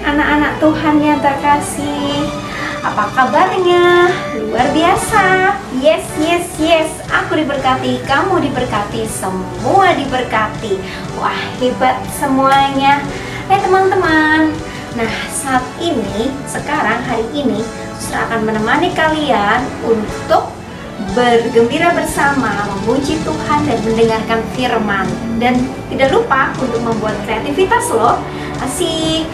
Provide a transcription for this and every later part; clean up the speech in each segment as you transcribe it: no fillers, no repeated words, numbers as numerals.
anak-anak Tuhan yang terkasih. Apa kabarnya? Luar biasa. Yes, yes, yes. Aku diberkati, kamu diberkati, semua diberkati. Wah, hebat semuanya. Teman-teman. Nah, saat ini, sekarang hari ini, Suster akan menemani kalian untuk bergembira bersama, memuji Tuhan dan mendengarkan firman. Dan tidak lupa untuk membuat kreativitas loh. Asik.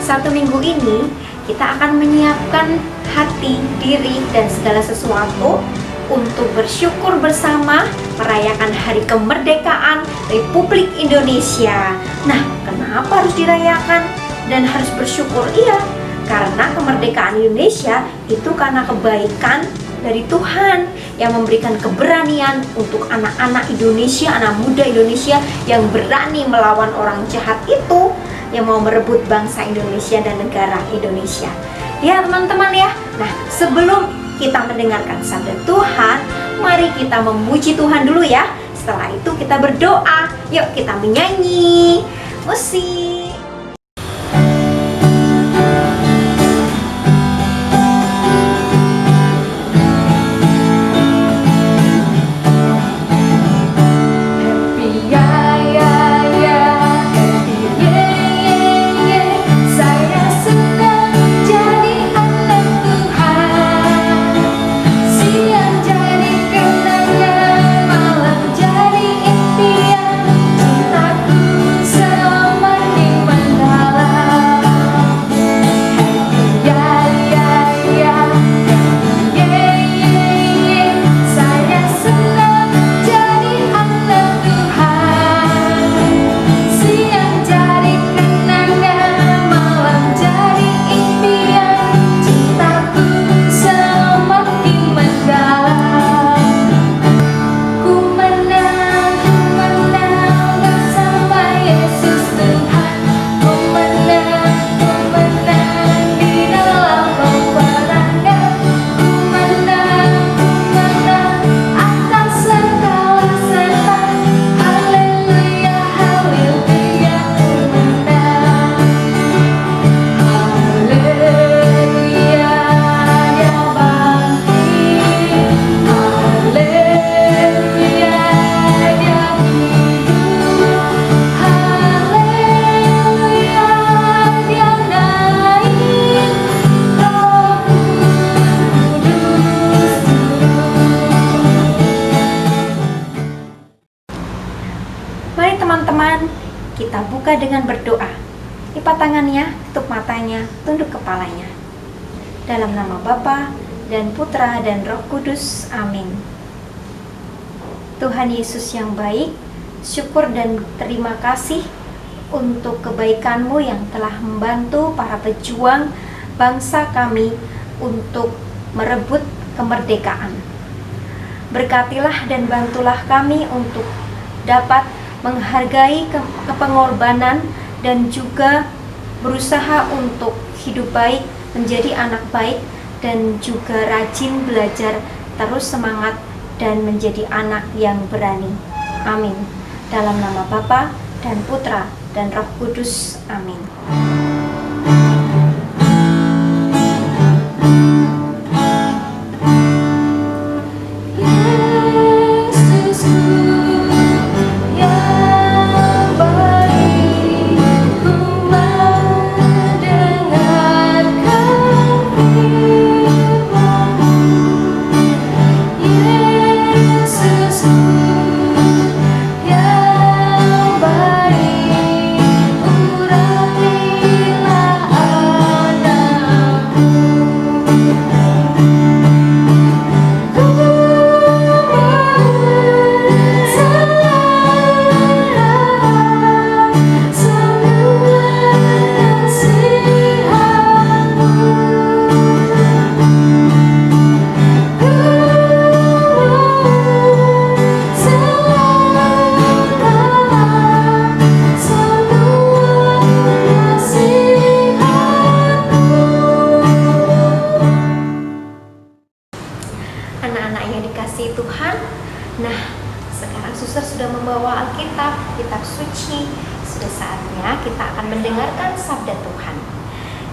Satu minggu ini kita akan menyiapkan hati, diri, dan segala sesuatu untuk bersyukur bersama merayakan Hari Kemerdekaan Republik Indonesia. Nah, kenapa harus dirayakan dan harus bersyukur? Iya, karena kemerdekaan Indonesia itu karena kebaikan dari Tuhan yang memberikan keberanian untuk anak-anak Indonesia, anak muda Indonesia yang berani melawan orang jahat itu, yang mau merebut bangsa Indonesia dan negara Indonesia. Ya teman-teman ya. Nah, sebelum kita mendengarkan sabda Tuhan, mari kita memuji Tuhan dulu ya. Setelah itu kita berdoa. Yuk kita menyanyi musik. Teman-teman, kita buka dengan berdoa. Lipat tangannya, tutup matanya, tunduk kepalanya. Dalam nama Bapa dan Putra dan Roh Kudus, amin. Tuhan Yesus yang baik, syukur dan terima kasih untuk kebaikan-Mu yang telah membantu para pejuang bangsa kami untuk merebut kemerdekaan. Berkatilah dan bantulah kami untuk dapat menghargai kepengorbanan dan juga berusaha untuk hidup baik, menjadi anak baik, dan juga rajin belajar, terus semangat, dan menjadi anak yang berani. Amin. Dalam nama Bapa dan Putra dan Roh Kudus. Amin. Yang baik, urati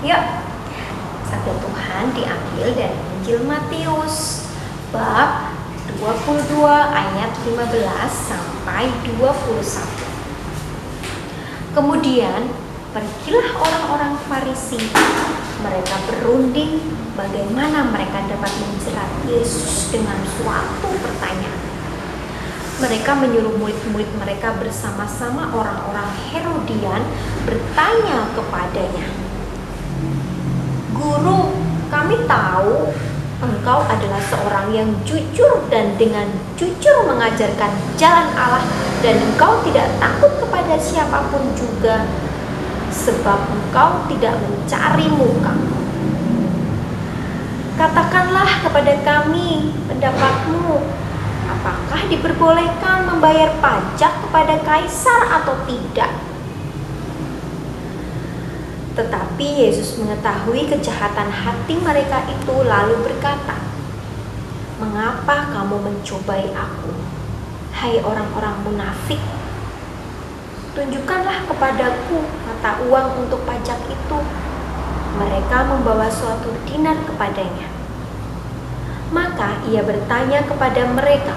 Yuk, sabda Tuhan diambil dari Injil Matius bab 22 ayat 15 sampai 21. Kemudian pergilah orang-orang Farisi. Mereka berunding bagaimana mereka dapat menjerat Yesus dengan suatu pertanyaan. Mereka menyuruh murid-murid mereka bersama-sama orang-orang Herodian bertanya kepadanya, "Guru, kami tahu Engkau adalah seorang yang jujur dan dengan jujur mengajarkan jalan Allah, dan Engkau tidak takut kepada siapapun juga, sebab Engkau tidak mencari muka. Katakanlah kepada kami pendapatmu, apakah diperbolehkan membayar pajak kepada kaisar atau tidak?" Tetapi Yesus mengetahui kejahatan hati mereka itu, lalu berkata, "Mengapa kamu mencobai aku, hai orang-orang munafik? Tunjukkanlah kepadaku mata uang untuk pajak itu." Mereka membawa suatu dinar kepadanya. Maka ia bertanya kepada mereka,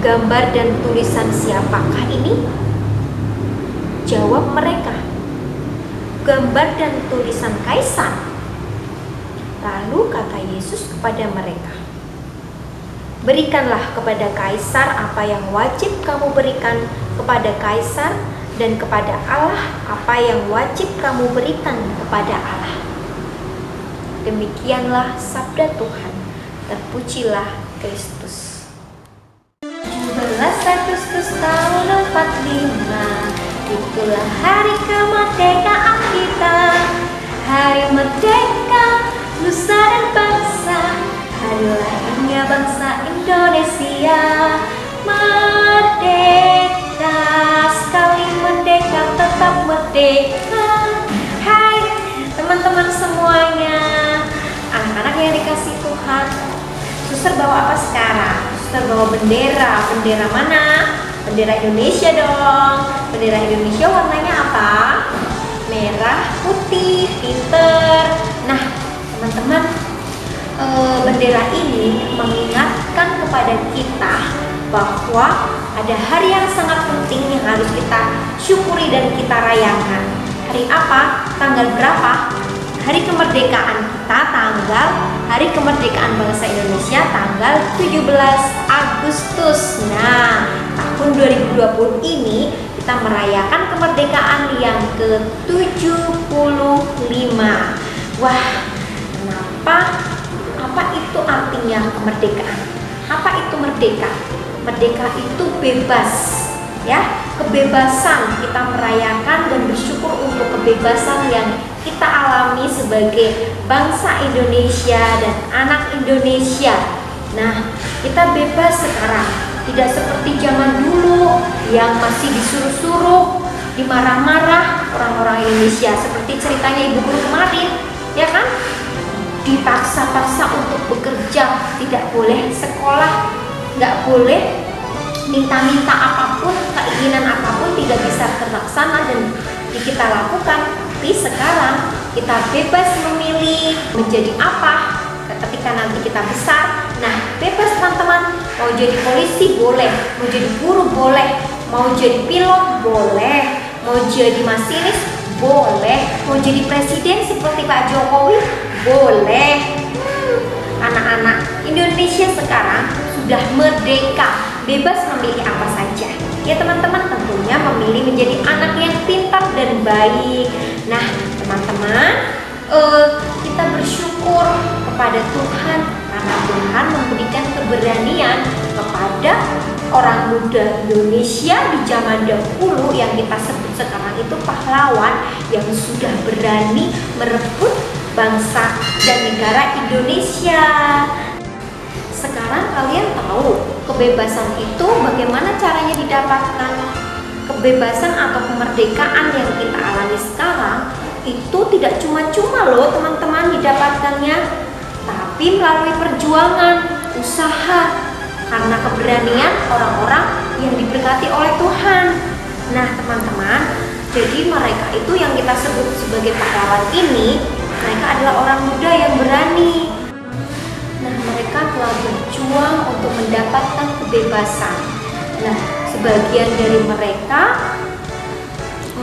"Gambar dan tulisan siapakah ini?" Jawab mereka, "Gambar dan tulisan kaisar." Lalu kata Yesus kepada mereka, "Berikanlah kepada kaisar apa yang wajib kamu berikan kepada kaisar, dan kepada Allah apa yang wajib kamu berikan kepada Allah." Demikianlah sabda Tuhan. Terpujilah Kristus. 17 Agustus tahun 45, itulah hari kemerdekaan kita. Hari merdeka, nusa dan bangsa, hari lahirnya bangsa Indonesia. Merdeka, sekali merdeka tetap merdeka. Hai teman-teman semuanya, anak-anak yang dikasih Tuhan. Suster bawa apa sekarang? Suster bawa bendera. Bendera mana? Bendera Indonesia dong. Bendera Indonesia warnanya apa? Merah, putih, pinter. Nah, teman-teman, bendera ini mengingatkan kepada kita bahwa ada hari yang sangat penting yang harus kita syukuri dan kita rayakan. Hari apa? Tanggal berapa? Hari kemerdekaan kita, hari kemerdekaan bangsa Indonesia tanggal 17 Agustus. Nah, tahun 2020 ini kita merayakan kemerdekaan yang ke-75. Wah, kenapa? Apa itu artinya kemerdekaan? Apa itu merdeka? Merdeka itu bebas, ya, kebebasan. Kita merayakan dan bersyukur untuk kebebasan yang kita alami sebagai bangsa Indonesia dan anak Indonesia. Nah, kita bebas sekarang, tidak seperti zaman dulu yang masih disuruh-suruh, dimarah-marah orang-orang Indonesia, seperti ceritanya Ibu Guru kemarin, ya kan? Dipaksa-paksa untuk bekerja, tidak boleh sekolah, nggak boleh minta-minta apapun, keinginan apapun tidak bisa terlaksana dan kita lakukan. Tapi sekarang kita bebas memilih menjadi apa ketika nanti kita besar. Nah, bebas teman-teman, mau jadi polisi boleh, mau jadi guru boleh, mau jadi pilot boleh, mau jadi masinis boleh, mau jadi presiden seperti Pak Jokowi boleh. Anak-anak Indonesia sekarang sudah merdeka, bebas memilih apa saja. Ya teman-teman, tentunya memilih menjadi anak yang pintar dan baik. Nah teman-teman, kita bersyukur kepada Tuhan karena Tuhan memberikan keberanian kepada orang muda Indonesia di zaman dahulu yang kita sebut sekarang itu pahlawan, yang sudah berani merebut bangsa dan negara Indonesia. Sekarang kalian tahu kebebasan itu bagaimana caranya didapatkan. Kebebasan atau kemerdekaan yang kita alami sekarang itu tidak cuma-cuma loh teman-teman didapatkannya, tapi melalui perjuangan, usaha, karena keberanian orang-orang yang diberkati oleh Tuhan. Nah teman-teman, Jadi mereka itu yang kita sebut sebagai pahlawan ini, mereka adalah orang muda yang berani. Nah, mereka telah berjuang untuk mendapatkan kebebasan. Nah, sebagian dari mereka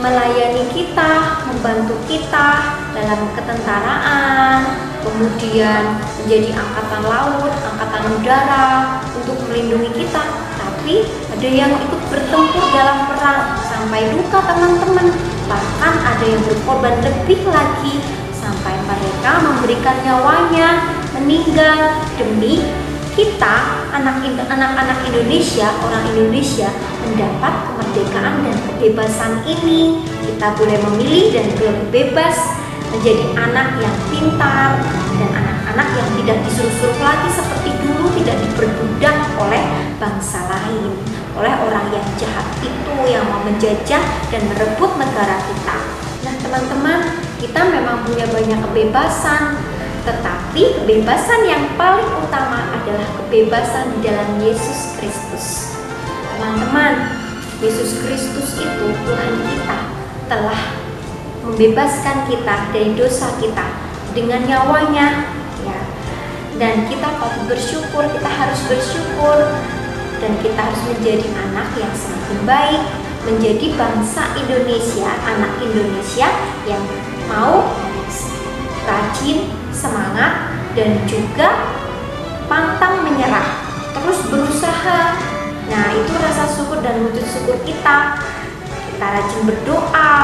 melayani kita, membantu kita dalam ketentaraan, kemudian menjadi angkatan laut, angkatan udara untuk melindungi kita. Tapi ada yang ikut bertempur dalam perang sampai duka teman-teman. Bahkan ada yang berkorban lebih lagi sampai mereka memberikan nyawanya, meninggal demi kita, anak-anak Indonesia, orang Indonesia mendapat kemerdekaan dan kebebasan ini. Kita boleh memilih dan boleh bebas menjadi anak yang pintar dan anak-anak yang tidak disuruh-suruh lagi seperti dulu, tidak diperbudak oleh bangsa lain, oleh orang yang jahat itu yang mau menjajah dan merebut negara kita. Nah teman-teman, kita memang punya banyak kebebasan, tetapi kebebasan yang paling utama adalah kebebasan di dalam Yesus Kristus. Teman-teman, Yesus Kristus itu Tuhan kita telah membebaskan kita dari dosa kita dengan nyawanya, ya. Dan kita patut bersyukur, kita harus bersyukur, dan kita harus menjadi anak yang semakin baik, menjadi bangsa Indonesia, anak Indonesia yang mau rajin, semangat, dan juga pantang menyerah, terus berusaha. Nah, itu rasa syukur dan wujud syukur kita. Kita rajin berdoa,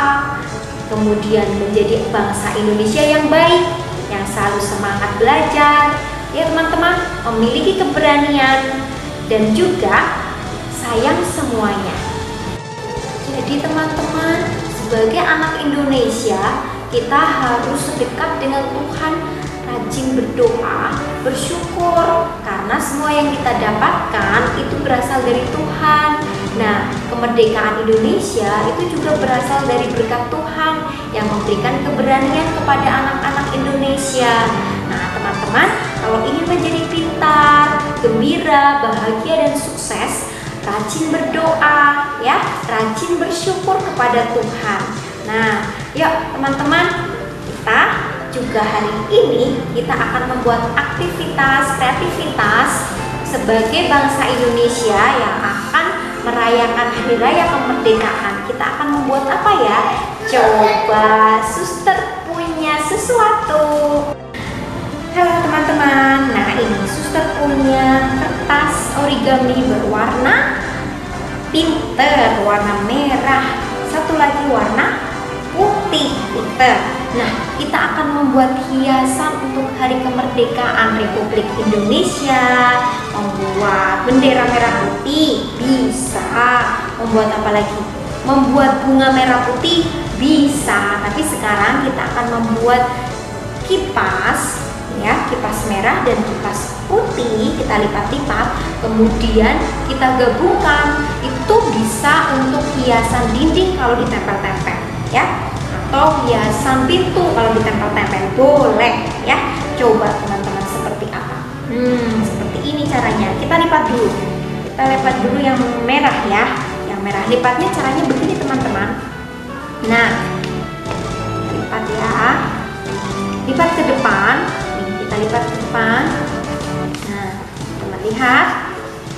kemudian menjadi bangsa Indonesia yang baik, yang selalu semangat belajar, ya teman-teman, memiliki keberanian dan juga sayang semuanya. Jadi teman-teman, sebagai anak Indonesia, kita harus dekat dengan Tuhan, rajin berdoa, bersyukur, karena semua yang kita dapatkan itu berasal dari Tuhan. Nah, kemerdekaan Indonesia itu juga berasal dari berkat Tuhan yang memberikan keberanian kepada anak-anak Indonesia. Nah, teman-teman, kalau ingin menjadi pintar, gembira, bahagia, dan sukses, rajin berdoa, ya, rajin bersyukur kepada Tuhan. Nah, yuk teman-teman, kita juga hari ini kita akan membuat aktivitas, kreativitas sebagai bangsa Indonesia yang akan merayakan Hari Raya Kemerdekaan. Kita akan membuat apa ya? Coba Suster punya sesuatu. Halo teman-teman, nah ini Suster punya kertas origami berwarna pinter, warna merah, satu lagi warna putih pinter. Nah, kita akan membuat hiasan untuk Hari Kemerdekaan Republik Indonesia, membuat bendera merah putih, bisa. Membuat apa lagi? Membuat bunga merah putih, bisa. Tapi sekarang kita akan membuat kipas, ya, kipas merah dan kipas putih, kita lipat-lipat, kemudian kita gabungkan. Itu bisa untuk hiasan dinding kalau ditempel-tempel, ya, atau hiasan pintu kalau ditempel-tempel, boleh, ya. Coba teman-teman seperti apa? Seperti ini caranya. Kita lipat dulu. Kita lipat dulu yang merah, ya. Yang merah, lipatnya caranya begini teman-teman. Nah, lipat ya. Lipat ke depan. Nih, kita lipat ke depan. Nah, teman lihat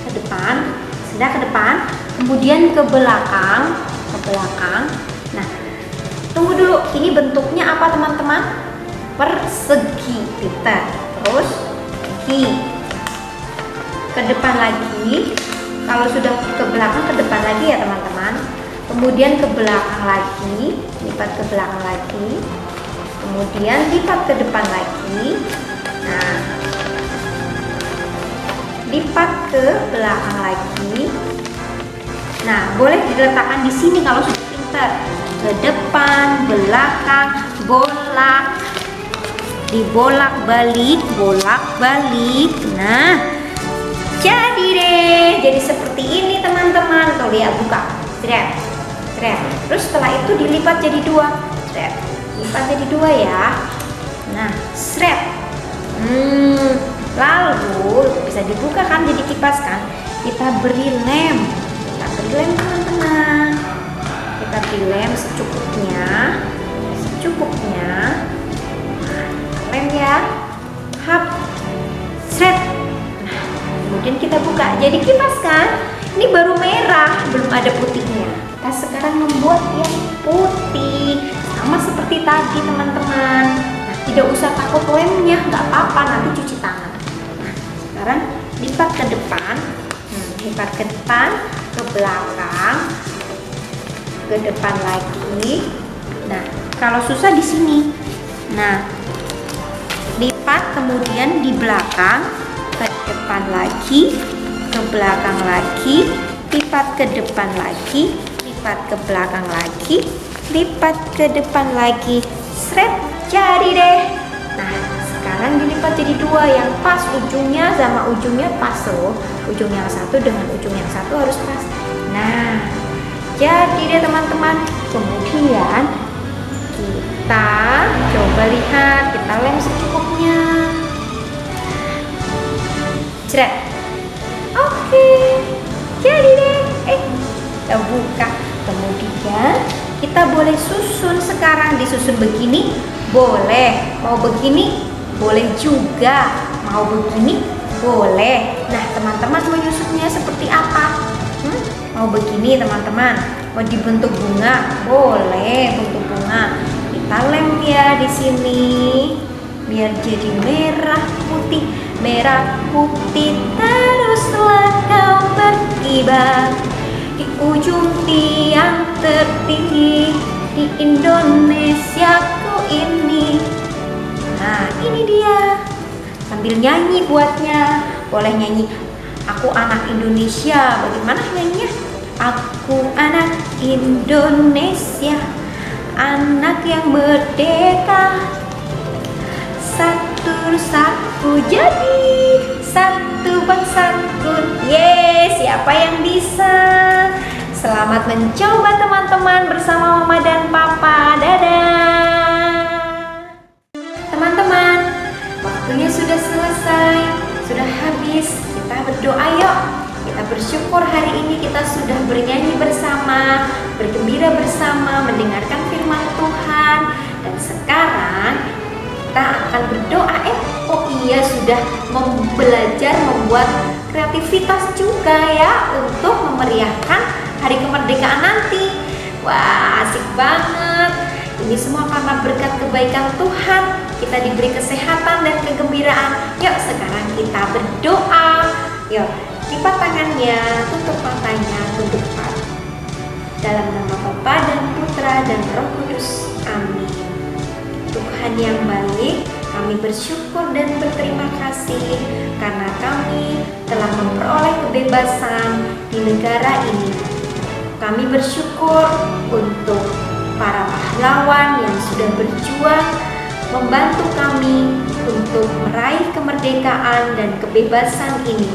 ke depan, sudah ke depan, kemudian ke belakang, ke belakang. Nah, tunggu dulu, ini bentuknya apa teman-teman? Persegi, kita. Terus ke depan lagi. Kalau sudah ke belakang, ke depan lagi ya teman-teman. Kemudian ke belakang lagi, lipat ke belakang lagi. Kemudian lipat ke depan lagi. Nah, lipat ke belakang lagi. Nah, boleh diletakkan di sini kalau sudah pintar. Ke depan, belakang, bolak, dibolak-balik, bolak-balik. Nah, jadi deh, jadi seperti ini teman-teman. Tuh lihat, buka, seret, seret. Terus setelah itu dilipat jadi dua, seret, lipat jadi dua ya. Nah, seret. Lalu bisa dibuka kan, jadi kipas kan. Kita beri lem, teman-teman. Kita kita dilem secukupnya. Nah, lem ya. Hap, set. Nah, kemudian kita buka. Jadi kipas kan? Ini baru merah, belum ada putihnya. Kita sekarang membuat yang putih, sama seperti tadi teman-teman. Nah, tidak usah takut lemnya, nggak apa-apa, nanti cuci tangan. Nah, sekarang lipat ke depan, lipat ke depan, ke belakang, ke depan lagi. Nah, kalau susah di sini. Nah, lipat kemudian di belakang, ke depan lagi, ke belakang lagi, lipat ke depan lagi, lipat ke belakang lagi, lipat ke depan lagi. Sret, jadi deh. Nah, sekarang dilipat jadi dua, yang pas ujungnya sama ujungnya pas loh. Ujung yang satu dengan ujung yang satu harus pas. Nah, jadi deh teman-teman. Kemudian kita coba lihat, kita lem secukupnya. Jret. Oke, jadi deh. Kita buka. Kemudian kita boleh susun sekarang. Disusun begini boleh, mau begini boleh juga, mau begini boleh. Nah, teman-teman mau nyusunnya seperti apa? Mau begini teman-teman, mau dibentuk bunga boleh, bentuk bunga. Kita lem ya di sini biar jadi merah putih, merah putih. Teruslah kau berkibar di ujung tiang tertinggi di Indonesiaku ini. Nah, ini dia. Sambil nyanyi buatnya. Boleh nyanyi Aku Anak Indonesia. Bagaimana nyanyinya? Aku anak Indonesia, anak yang merdeka. Satu satu jadi satu bangsaku. Yes, siapa yang bisa? Selamat mencoba teman-teman bersama Mama dan Papa. Dadah. Teman-teman, waktunya sudah selesai, sudah habis. Kita berdoa yuk. Kita bersyukur hari ini kita sudah bernyanyi bersama, bergembira bersama, mendengarkan firman Tuhan. Dan sekarang kita akan berdoa. Oh iya, sudah belajar membuat kreativitas juga ya untuk memeriahkan hari kemerdekaan nanti. Wah, asik banget. Ini semua karena berkat kebaikan Tuhan. Kita diberi kesehatan dan kegembiraan. Yuk sekarang kita berdoa. Yuk, lipat tangannya, tutup matanya, tunduk padu. Dalam nama Bapa dan Putra dan Roh Kudus. Amin. Tuhan yang baik, kami bersyukur dan berterima kasih karena kami telah memperoleh kebebasan di negara ini. Kami bersyukur untuk para pahlawan yang sudah berjuang membantu kami untuk meraih kemerdekaan dan kebebasan ini.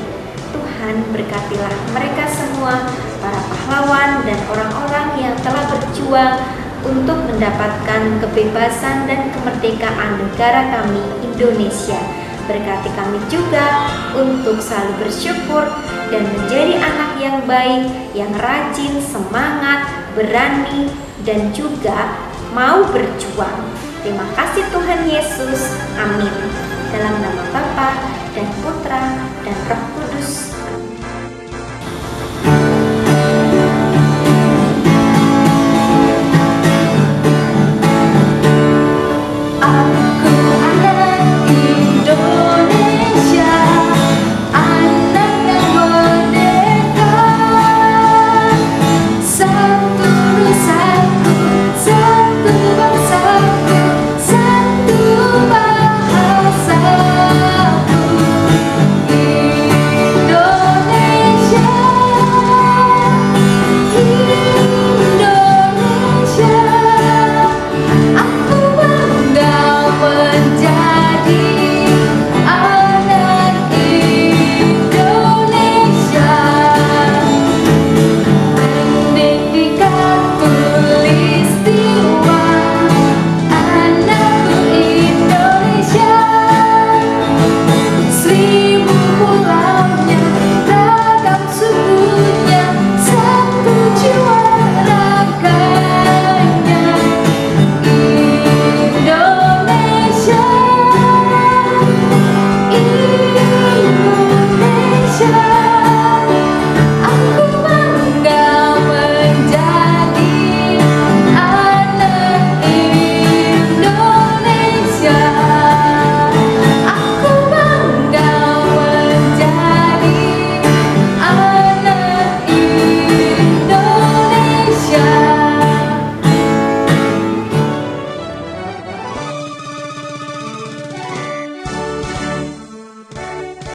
Tuhan berkatilah mereka semua, para pahlawan dan orang-orang yang telah berjuang untuk mendapatkan kebebasan dan kemerdekaan negara kami, Indonesia. Berkati kami juga untuk selalu bersyukur dan menjadi anak yang baik, yang rajin, semangat, berani, dan juga mau berjuang. Terima kasih Tuhan Yesus. Amin. Dalam nama Bapa dan Putra dan Roh Kudus.